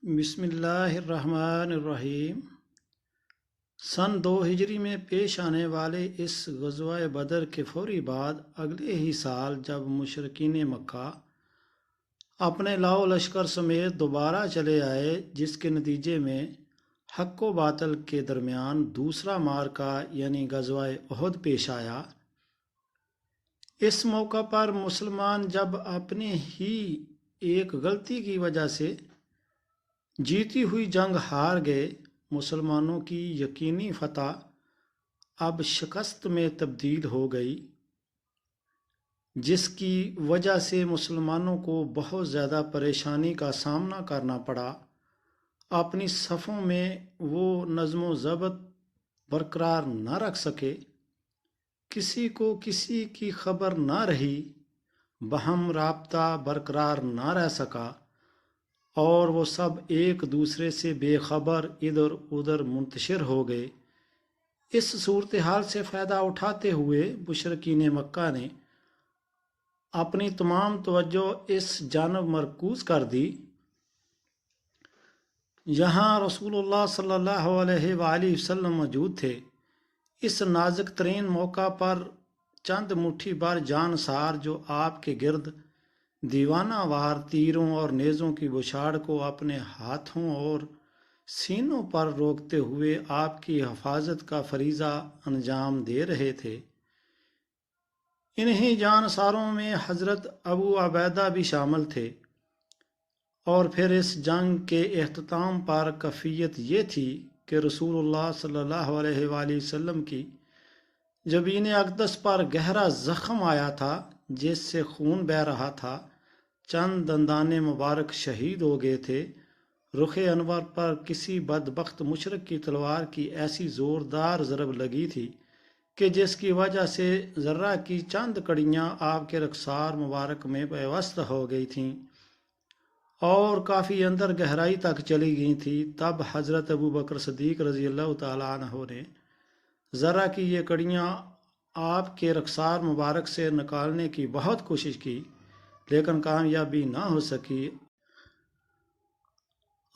بسم اللہ الرحمن الرحیم۔ سن 2 ہجری میں پیش آنے والے اس غزوہ بدر کے فوری بعد اگلے ہی سال جب مشرکین مکہ اپنے لاؤ لشکر سمیت دوبارہ چلے آئے، جس کے نتیجے میں حق و باطل کے درمیان دوسرا معرکہ یعنی غزوہ احد پیش آیا۔ اس موقع پر مسلمان جب اپنے ہی ایک غلطی کی وجہ سے جیتی ہوئی جنگ ہار گئے، مسلمانوں کی یقینی فتح اب شکست میں تبدیل ہو گئی، جس کی وجہ سے مسلمانوں کو بہت زیادہ پریشانی کا سامنا کرنا پڑا۔ اپنی صفوں میں وہ نظم و ضبط برقرار نہ رکھ سکے، کسی کو کسی کی خبر نہ رہی، باہم رابطہ برقرار نہ رہ سکا، اور وہ سب ایک دوسرے سے بے خبر ادھر ادھر منتشر ہو گئے۔ اس صورتحال سے فائدہ اٹھاتے ہوئے مشرکین مکہ نے اپنی تمام توجہ اس جانب مرکوز کر دی جہاں رسول اللہ صلی اللہ علیہ وآلہ وسلم موجود تھے۔ اس نازک ترین موقع پر چند مٹھی بھر جانسار جو آپ کے گرد دیوانہ وار تیروں اور نیزوں کی بچھاڑ کو اپنے ہاتھوں اور سینوں پر روکتے ہوئے آپ کی حفاظت کا فریضہ انجام دے رہے تھے۔ انہی جانساروں میں حضرت ابو عبیدہ بھی شامل تھے، اور پھر اس جنگ کے اختتام پر کیفیت یہ تھی کہ رسول اللہ صلی اللہ علیہ وآلہ وسلم کی جبین اقدس پر گہرا زخم آیا تھا، جس سے خون بہہ رہا تھا، چند دندان مبارک شہید ہو گئے تھے۔ رخ انور پر کسی بدبخت مشرک کی تلوار کی ایسی زوردار ضرب لگی تھی کہ جس کی وجہ سے ذرہ کی چند کڑیاں آپ کے رخسار مبارک میں پیوست ہو گئی تھیں اور کافی اندر گہرائی تک چلی گئی تھی۔ تب حضرت ابو بکر صدیق رضی اللہ تعالیٰ عنہ نے ذرہ کی یہ کڑیاں آپ کے رخسار مبارک سے نکالنے کی بہت کوشش کی، لیکن کامیابی نہ ہو سکی۔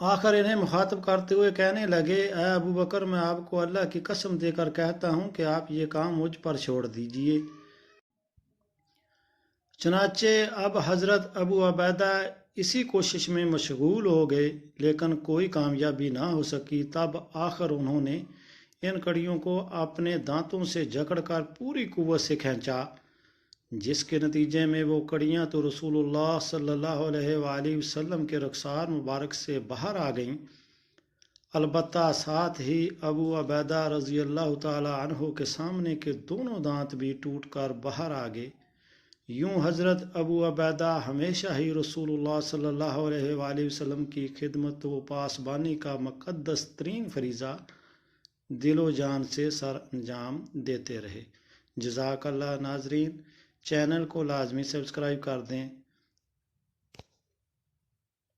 آخر انہیں مخاطب کرتے ہوئے کہنے لگے، اے ابو بکر، میں آپ کو اللہ کی قسم دے کر کہتا ہوں کہ آپ یہ کام مجھ پر چھوڑ دیجئے۔ چنانچہ اب حضرت ابو عبیدہ اسی کوشش میں مشغول ہو گئے، لیکن کوئی کامیابی نہ ہو سکی۔ تب آخر انہوں نے ان کڑیوں کو اپنے دانتوں سے جکڑ کر پوری قوت سے کھینچا، جس کے نتیجے میں وہ کڑیاں تو رسول اللہ صلی اللہ علیہ وآلہ وسلم کے رخسار مبارک سے باہر آ گئیں، البتہ ساتھ ہی ابو عبیدہ رضی اللہ تعالی عنہ کے سامنے کے دونوں دانت بھی ٹوٹ کر باہر آ گئے۔ یوں حضرت ابو عبیدہ ہمیشہ ہی رسول اللہ صلی اللہ علیہ وآلہ وسلم کی خدمت و پاسبانی کا مقدس ترین فریضہ دل و جان سے سر انجام دیتے رہے۔ جزاک اللہ۔ ناظرین، چینل کو لازمی سبسکرائب کر دیں۔